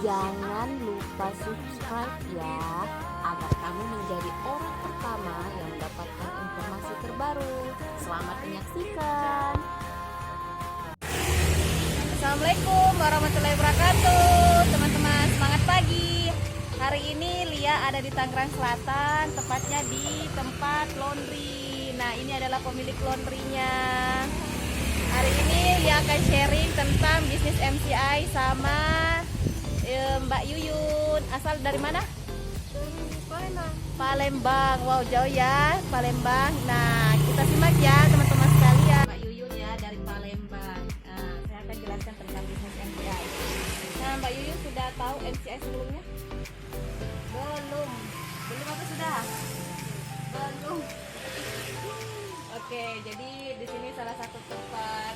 Jangan lupa subscribe ya, agar kamu menjadi orang pertama yang mendapatkan informasi terbaru. Selamat menyaksikan. Assalamualaikum warahmatullahi wabarakatuh. Teman-teman, semangat pagi. Hari ini Lia ada di Tangerang Selatan, tepatnya di tempat laundry. Nah, ini adalah pemilik laundrynya. Hari ini Lia akan sharing tentang bisnis MCI sama Mbak Yuyun. Asal dari mana? Palembang. Wow, jauh ya Palembang. Nah, kita simak ya teman-teman sekalian. Mbak Yuyun ya dari Palembang. Nah, saya akan jelaskan tentang bisnis MCI. Nah, Mbak Yuyun sudah tahu MCI sebelumnya? Belum. Belum apa sudah? Belum. Oke, jadi di sini salah satu tempat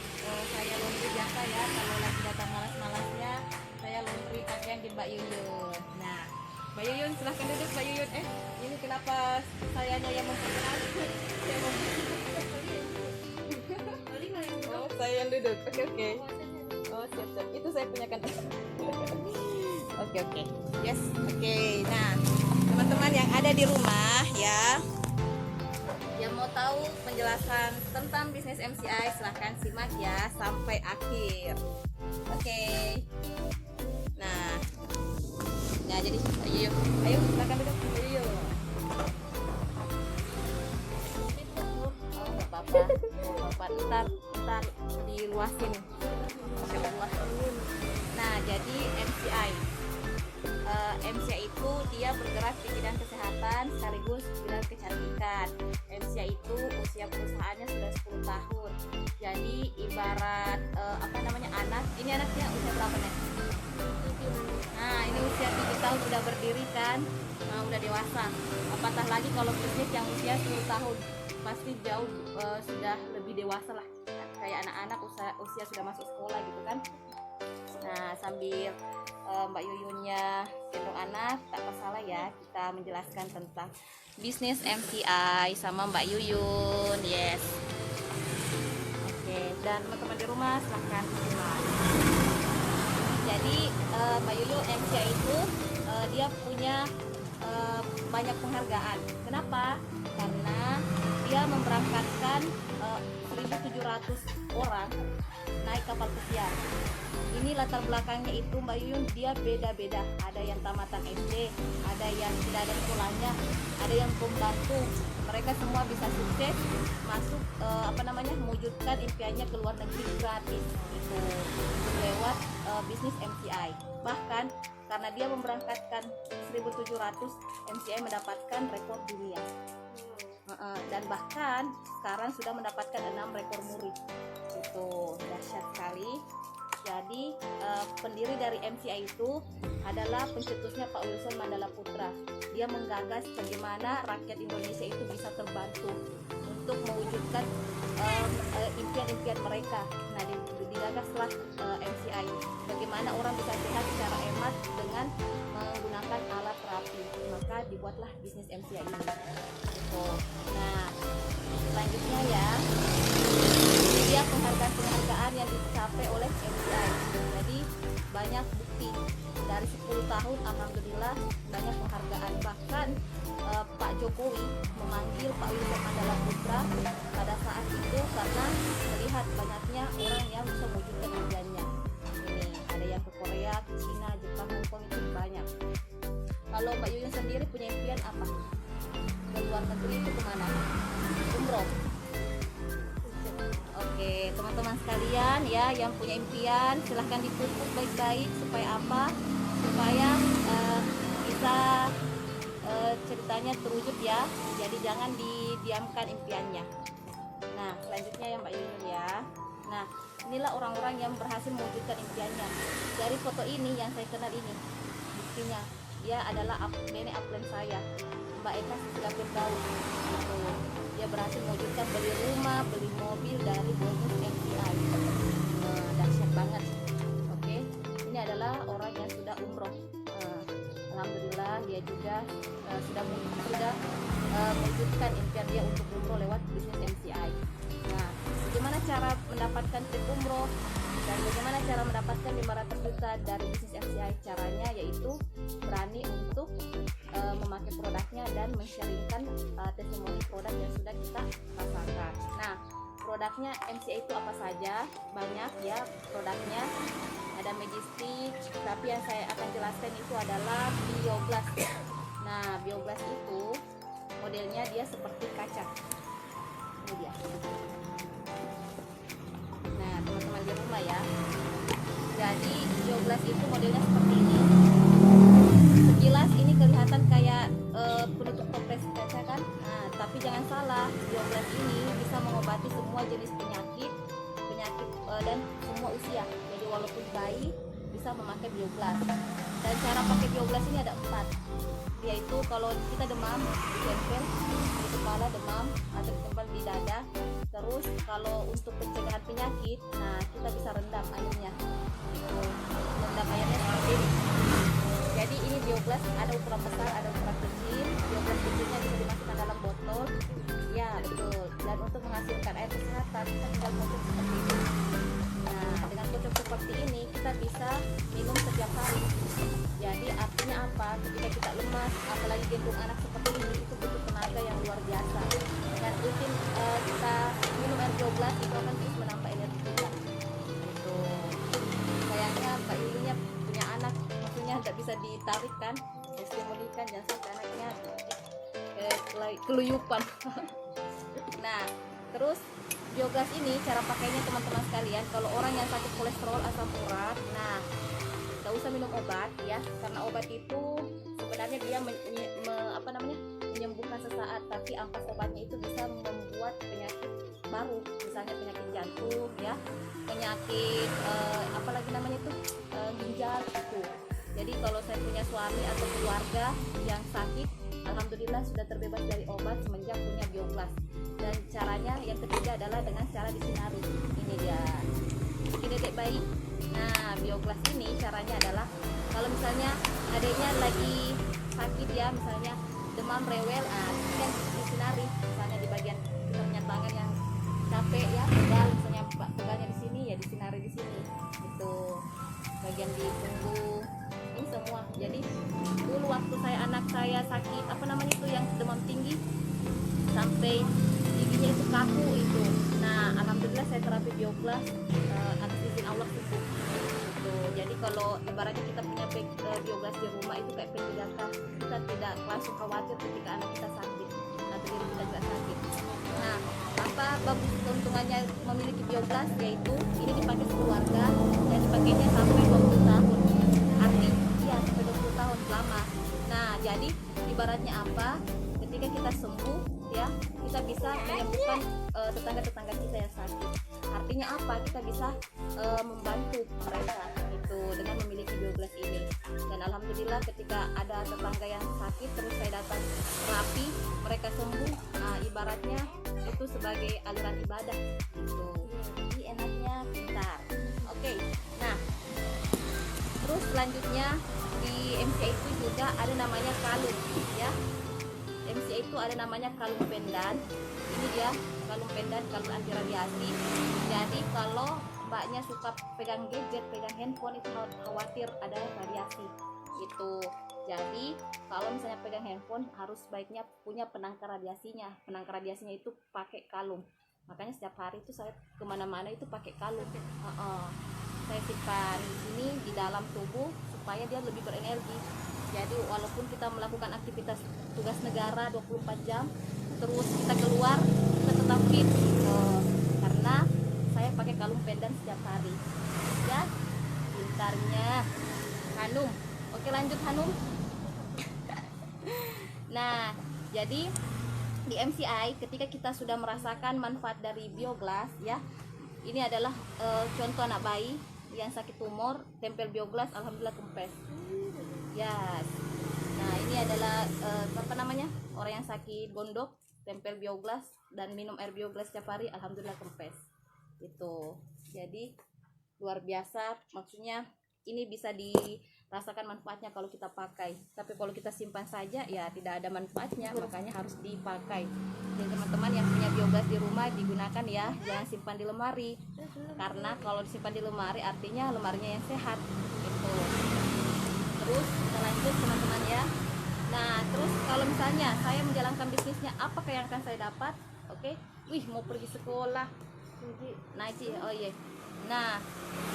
saya laundry biasa ya. Kalau lagi datang malas-malasnya, saya laundry pakaian di Mbak Yuyun. Nah, Mbak Yuyun silahkan duduk Mbak Yuyun. Ini kenapa sayanya yang memperkenalkan? Saya mau Oh, saya yang duduk. Oke. Oh, siap. Itu saya punya kan. Oke. Yes, oke. Nah, teman-teman yang ada di rumah ya, yang mau tahu penjelasan tentang bisnis MCI, silahkan simak ya sampai akhir. Oke. Nah, jadi ayo silakan duduk. Ayo. Oh, nggak apa-apa. Ntar diluasin. Masya Allah. Nah, jadi MCI itu dia bergerak di bidang kesehatan sekaligus bidang kecantikan. MCI itu usia perusahaannya sudah 10 tahun. Jadi ibarat anak. Ini anaknya usia berapa nih? Nah, ini usia 7 tahun udah berdiri kan. Nah, udah dewasa. Apatah lagi kalau bisnis yang usia 10 tahun pasti jauh sudah lebih dewasa lah. Kayak anak-anak usia sudah masuk sekolah gitu kan. Nah, sambil Mbak Yuyunnya gendong anak, tak masalah ya kita menjelaskan tentang bisnis MCI sama Mbak Yuyun. Yes. Oke, dan teman-teman di rumah silahkan simak. Jadi Mbak Yuyun MCI itu dia punya banyak penghargaan. Kenapa? Karena dia memberangkatkan 1.700 orang naik kapal pesiar. Ini latar belakangnya itu Mbak Yuyun dia beda-beda. Ada yang tamatan SD, ada yang tidak ada sekolahnya, ada yang pembantu. Mereka semua bisa sukses masuk mewujudkan impiannya ke luar negeri gratis itu lewat bisnis MCI. Bahkan karena dia memberangkatkan 1.700, MCI mendapatkan rekor dunia. Dan bahkan sekarang sudah mendapatkan 6 rekor muri. Itu dahsyat sekali. Jadi pendiri dari MCI itu adalah pencetusnya Pak Wilson Mandala Putra. Dia menggagas bagaimana rakyat Indonesia itu bisa terbantu untuk mewujudkan impian-impian mereka. Nah, digagaslah MCI. Bagaimana orang bisa sehat secara hemat dengan menggunakan alat terapi. Maka dibuatlah bisnis MCI ini. Nah, selanjutnya ya, dia penghargaan yang dicapai oleh MCI. Jadi banyak bukti dari 10 tahun, alhamdulillah banyak penghargaan. Bahkan Pak Jokowi memanggil Pak Wilson Mandala Putra pada saat itu karena melihat banyaknya orang yang bisa mewujudkan impiannya. Ini ada yang ke Korea, ke Cina, Jepang, Hongkong, itu banyak. Kalau Mbak Yuyun sendiri punya impian apa? Ke luar negeri itu kemana? Umroh. Oke, teman-teman sekalian ya yang punya impian silahkan dipupuk baik-baik supaya apa? Supaya bisa ceritanya terwujud ya. Jadi jangan didiamkan impiannya. Nah, selanjutnya ya Mbak Yuyun ya. Nah, inilah orang-orang yang berhasil mewujudkan impiannya. Dari foto ini yang saya kenal ini, buktinya dia adalah nenek upline saya, Mbak Eka Susila Firdaus. Dia berhasil mewujudkan beli rumah, beli mobil dari bonus MCI. Dahsyat banget. Oke, ini adalah orang yang sudah umroh. Alhamdulillah dia juga sudah mewujudkan impian dia untuk umroh lewat bisnis MCI. Nah, bagaimana cara mendapatkan trip umroh dan bagaimana cara mendapatkan 500 juta dari bisnis MCI? Caranya yaitu itu berani untuk memakai produknya dan men-sharingkan testimoni produk yang sudah kita rasakan. Nah, produknya MCA itu apa saja? Banyak ya produknya. Ada Magistic, tapi yang saya akan jelaskan itu adalah Bioblast. Nah, Bioblast itu modelnya dia seperti kaca. Ini dia. Nah, teman-teman di rumah ya. Jadi Bioblast itu modelnya seperti ini. Sekilas ini kelihatan kayak penutup toples kaca kan? Nah, tapi jangan salah, Bioblast ini bisa mengobati semua jenis penyakit dan semua usia. Jadi walaupun bayi bisa memakai Bioblast. Dan cara pakai Bioblast ini ada 4, yaitu kalau kita demam ditempel di kepala, demam atau ditempel di dada. Terus kalau untuk pencegahan penyakit, nah kita bisa rendam airnya, gitu. Rendam airnya seperti ini. Jadi ini Bioblast ada ukuran besar, ada ukuran kecil. Bioblast kecilnya bisa dimasukkan dalam botol, ya betul. Dan untuk menghasilkan air kesehatan kita tinggal kocok seperti ini. Nah, dengan kocok seperti ini kita bisa minum setiap hari. Jadi artinya apa? Ketika kita lemas, apalagi gendong anak seperti ini, itu butuh tenaga yang luar biasa. Dengan rutin kita minum air Bioblast itu akan terus menambah energi kita. Itu sayangnya Mbak Yulinya punya anak, maksudnya nggak bisa ditarik kan, stimulikan jangan sampai anaknya keluyupan. Nah, terus Bioblast ini cara pakainya teman-teman sekalian, kalau orang yang sakit kolesterol asam urat, nah gak usah minum obat ya, karena obat itu sebenarnya dia menyembuhkan sesaat, tapi ampas obatnya itu bisa membuat penyakit baru, misalnya penyakit jantung ya, penyakit ginjal itu. Jadi kalau saya punya suami atau keluarga yang sakit, alhamdulillah sudah terbebas dari obat semenjak punya Bioblast. Dan caranya yang ketiga adalah dengan cara disinari. Ini dia bikin dedek bayi. Nah, Bioblast ini caranya adalah kalau misalnya adiknya lagi sakit ya, misalnya demam, rewel, kan disinari, misalnya di bagian pinggirnya tangan yang capek ya, pegal, misalnya pegalnya di sini ya disinari di sini. Itu bagian di punggung, ini semua. Jadi dulu waktu anak saya sakit yang demam tinggi sampai giginya itu kaku itu. Nah, alhamdulillah saya terapi Bioblast, atas izin Allah sembuh. Gitu. Jadi kalau ibaratnya kita punya Bioblast di rumah itu kayak P3K, kita tidak langsung khawatir ketika anak kita sakit atau diri kita juga sakit. Nah, apa bagus keuntungannya memiliki Bioblast, yaitu ini dipakai sekeluarga dan dipakainya sampai 20 tahun. Artinya sampai 20 tahun lama. Nah, jadi ibaratnya apa? Ketika kita sembuh ya, kita bisa menyembuhkan tetangga-tetangga kita yang sakit. Artinya apa? Kita bisa membantu mereka itu dengan memiliki Bioblast ini. Dan alhamdulillah ketika ada tetangga yang sakit terus saya datang terapi, mereka sembuh. Nah, ibaratnya itu sebagai aliran ibadah gitu. Jadi enaknya pintar. Oke. Nah, terus selanjutnya di MCA itu juga ada namanya kalung ya. MCA itu ada namanya kalung pendan. Ini dia kalung pendan, kalung anti radiasi. Jadi kalau mbaknya suka pegang gadget, pegang handphone, itu khawatir ada radiasi itu. Jadi kalau misalnya pegang handphone harus baiknya punya penangkar radiasinya. Penangkar radiasinya itu pakai kalung. Makanya setiap hari itu saya kemana-mana itu pakai kalung. Saya simpan di sini di dalam tubuh supaya dia lebih berenergi. Jadi walaupun kita melakukan aktivitas tugas negara 24 jam, terus kita keluar, kita tetap fit. Karena saya pakai kalung pendan setiap hari. Ya, pintarnya Hanum. Oke, lanjut Hanum. Nah, jadi di MCI ketika kita sudah merasakan manfaat dari Bioblast ya, ini adalah contoh anak bayi yang sakit tumor, tempel Bioblast, alhamdulillah kempes. Yes. Nah, ini adalah orang yang sakit gondok, tempel Bioblast dan minum air Bioblast setiap hari, alhamdulillah kempes. Itu. Jadi luar biasa, maksudnya ini bisa dirasakan manfaatnya kalau kita pakai. Tapi kalau kita simpan saja ya tidak ada manfaatnya, makanya harus dipakai. Jadi teman-teman yang punya Bioblast di rumah digunakan ya, jangan simpan di lemari. Karena kalau disimpan di lemari artinya lemarinya yang sehat gitu. Terus kalau misalnya saya menjalankan bisnisnya, apakah yang akan saya dapat? Oke. Wih, mau pergi sekolah. Naji, oh iya. Nah,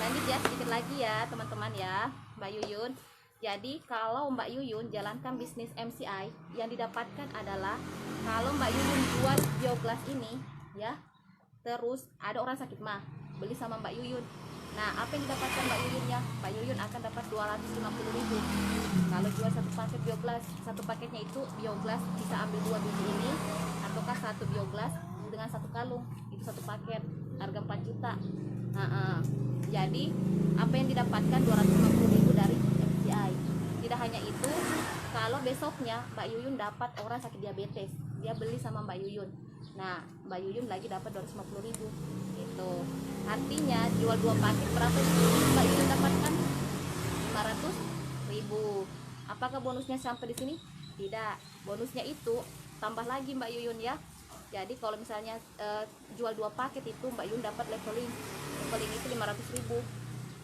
lanjut ya sedikit lagi ya teman-teman ya, Mbak Yuyun. Jadi kalau Mbak Yuyun jalankan bisnis MCI, yang didapatkan adalah kalau Mbak Yuyun jual bioglas ini ya, terus ada orang sakit mah beli sama Mbak Yuyun. Nah, apa yang didapatkan Mbak Yuyun ya? Mbak Yuyun akan dapat 250.000 kalau jual satu paket bioglas. Satu paketnya itu bioglas bisa ambil 2 biji ini, ataukah satu bioglas dengan satu kalung, itu satu paket harga 4 juta. Jadi apa yang didapatkan 250.000 dari MCI. Tidak hanya itu, kalau besoknya Mbak Yuyun dapat orang sakit diabetes, dia beli sama Mbak Yuyun. Nah, Mbak Yuyun lagi dapat 250.000. Itu artinya jual 2 paket berapa Mbak Yuyun dapatkan? 500.000. Apakah bonusnya sampai di sini? Tidak. Bonusnya itu tambah lagi Mbak Yuyun ya. Jadi kalau misalnya jual 2 paket itu Mbak Yuyun dapat leveling itu 500.000.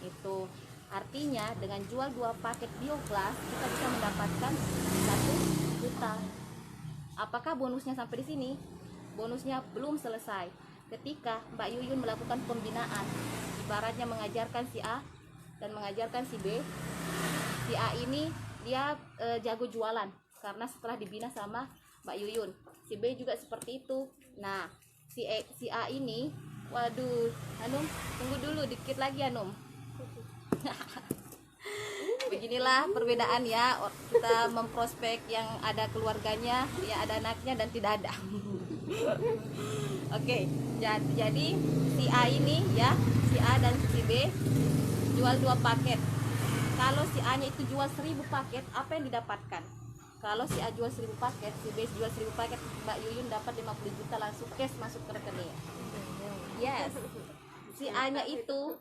Itu artinya dengan jual 2 paket bioglas kita bisa mendapatkan 1 juta. Apakah bonusnya sampai di sini? Bonusnya belum selesai. Ketika Mbak Yuyun melakukan pembinaan, ibaratnya mengajarkan si A dan mengajarkan si B. Si A ini dia jago jualan karena setelah dibina sama Mbak Yuyun. Si B juga seperti itu. Nah, si A ini, waduh, Anum, tunggu dulu dikit lagi Anum. Beginilah perbedaan ya, kita memprospek yang ada keluarganya, ya ada anaknya dan tidak ada. Oke, jadi si A ini ya, si A dan si B jual 2 paket. Kalau si A nya itu jual 1000 paket, apa yang didapatkan? Kalau si A jual 1000 paket, si B jual 1000 paket, Mbak Yuyun dapat 50 juta langsung cash masuk ke rekening. Yes. Si A nya itu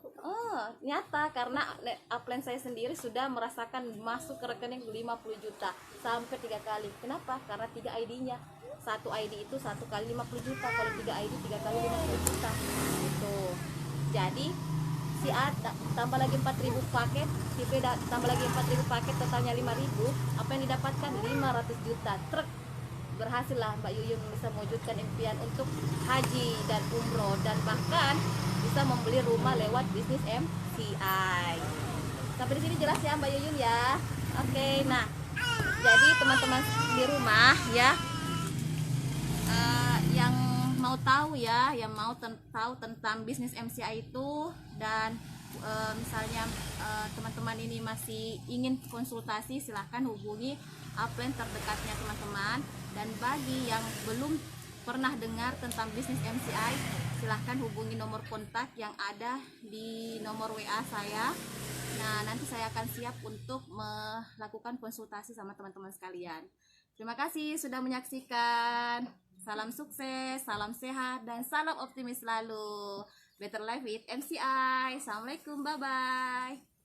nyata karena upline saya sendiri sudah merasakan masuk ke rekening 50 juta sampai 3 kali. Kenapa? Karena 3 ID-nya. Satu ID itu 1 kali 50 juta, kalau 3 ID 3 kali 50 juta. Itu. Jadi si A tambah lagi 4.000 paket, si B tambah lagi 4.000 paket, totalnya 5.000. Apa yang didapatkan? 500 juta. Truk. Berhasil lah Mbak Yuyun bisa mewujudkan impian untuk haji dan umroh, dan bahkan bisa membeli rumah lewat bisnis MCI. Sampai di sini jelas ya Mbak Yuyun ya. Oke, nah jadi teman-teman di rumah ya, yang mau tahu ya, yang mau tahu tentang bisnis MCI itu, dan misalnya teman-teman ini masih ingin konsultasi, silahkan hubungi upline terdekatnya teman-teman. Dan bagi yang belum pernah dengar tentang bisnis MCI, silahkan hubungi nomor kontak yang ada di nomor WA saya. Nah, nanti saya akan siap untuk melakukan konsultasi sama teman-teman sekalian. Terima kasih sudah menyaksikan. Salam sukses, salam sehat, dan salam optimis selalu. Better life with MCI. Assalamualaikum, bye-bye.